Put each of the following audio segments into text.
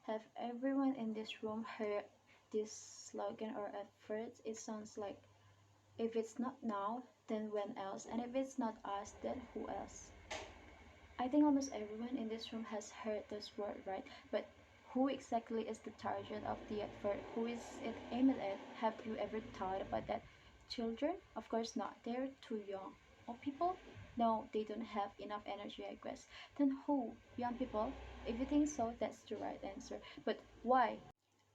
Have everyone in this room heard this slogan, or at first it sounds like, if it's not now, then when else? And if it's not us, then who else? I think almost everyone in this room has heard this word, right? But who exactly is the target of the advert? Who is it aimed at? Have you ever thought about that? Children? Of course not. They're too young. Old people? No, they don't have enough energy, I guess. Then who? Young people? If you think so, that's the right answer. But why?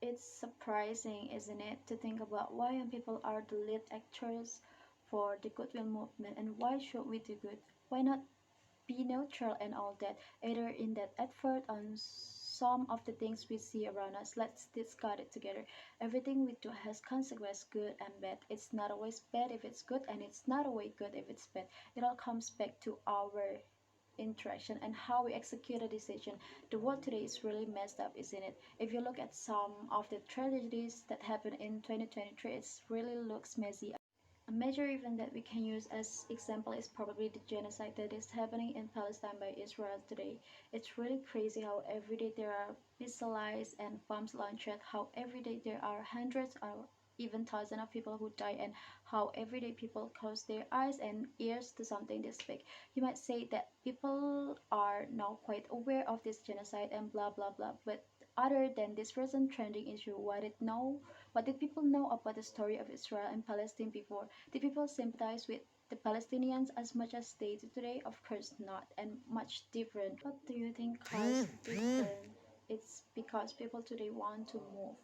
It's surprising, isn't it, to think about why young people are the lead actors for the goodwill movement, and why should we do good? Why not be neutral and all that, either in that effort on some of the things we see around us. Let's discuss it together. Everything we do has consequence, good and bad. It's not always bad if it's good, and it's not always good if it's bad. It all comes back to our interaction and how we execute a decision. The world today is really messed up, isn't it? If you look at some of the tragedies that happened in 2023, it really looks messy. A major event that we can use as example is probably the genocide that is happening in Palestine by Israel today. It's really crazy how every day there are missiles and bombs launched, how every day there are hundreds or even thousands of people who die, and how every day people close their eyes and ears to something this big. You might say that people are now quite aware of this genocide and blah blah blah, but other than this recent trending issue, what did people know about the story of Israel and Palestine before? Did people sympathize with the Palestinians as much as they do today? Of course not, and much different. What do you think caused different? It's because people today want to move.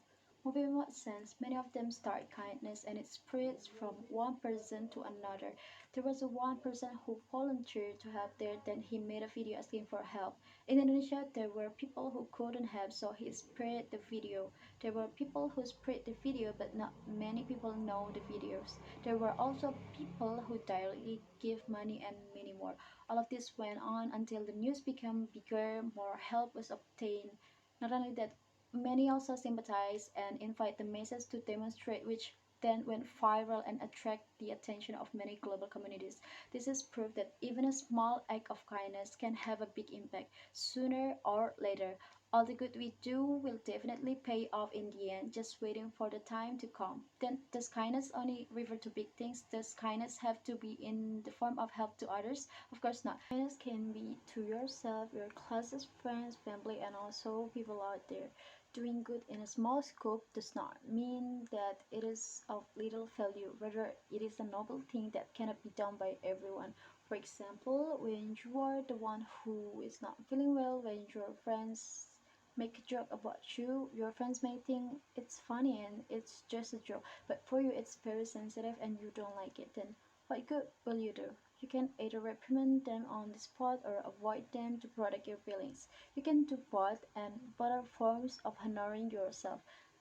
Move in what sense? Many of them start kindness and it spreads from one person to another. There was a one person who volunteered to help there, then he made a video asking for help. In Indonesia, there were people who couldn't help, so he spread the video. There were people who spread the video, but not many people know the videos. There were also people who directly give money and many more. All of this went on until the news became bigger, more help was obtained. Not only that, many also sympathize and invite the masses to demonstrate, which then went viral and attract the attention of many global communities. This is proof that even a small act of kindness can have a big impact sooner or later. All the good we do will definitely pay off in the end, just waiting for the time to come. Then, does kindness only refer to big things? Does kindness have to be in the form of help to others? Of course not. Kindness can be to yourself, your closest friends, family, and also people out there. Doing good in a small scope does not mean that it is of little value. Rather, it is a noble thing that cannot be done by everyone. For example, when you are the one who is not feeling well, when your friends make a joke about you, your friends may think it's funny and it's just a joke, but for you it's very sensitive and you don't like it. Then what good will you do? You can either reprimand them on the spot or avoid them to protect your feelings. You can do both, and both are forms of honoring yourself.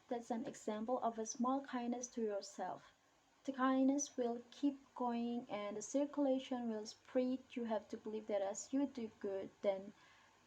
That's an example of a small kindness to yourself. The kindness will keep going and the circulation will spread. You have to believe that as you do good, then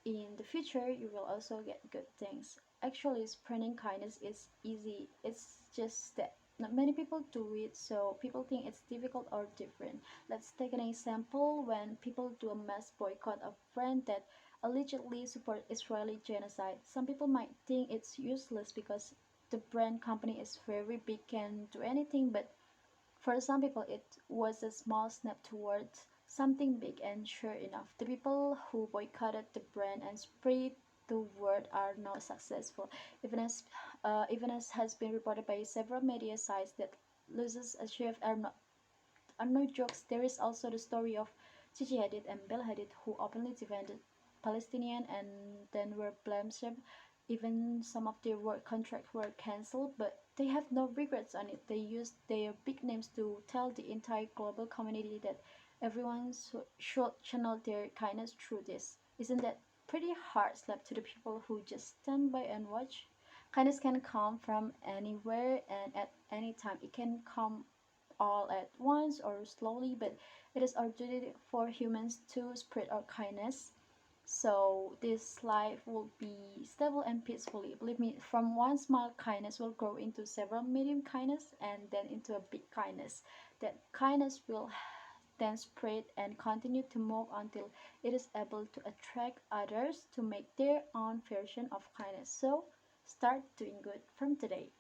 in the future you will also get good things. Actually, spreading kindness is easy. It's just that not many people do it, so people think it's difficult or different. Let's take an example. When people do a mass boycott of brand that allegedly support Israeli genocide, some people might think it's useless because the brand company is very big, can do anything, but for some people, it was a small step towards something big, and sure enough, the people who boycotted the brand and spread the word are now successful. Even as has been reported by several media sites that losses achieved are no jokes. There is also the story of Gigi Hadid and Bella Hadid who openly defended Palestinian and then were blamed. Even some of their work contracts were cancelled, but they have no regrets on it. They used their big names to tell the entire global community that everyone should channel their kindness through this. Isn't that pretty hard slap to the people who just stand by and watch? Kindness can come from anywhere and at any time. It can come all at once or slowly, but it is our duty for humans to spread our kindness so this life will be stable and peacefully. Believe me, from one small kindness will grow into several medium kindness and then into a big kindness. That kindness will then spread and continue to move until it is able to attract others to make their own version of kindness. So Start doing good from today.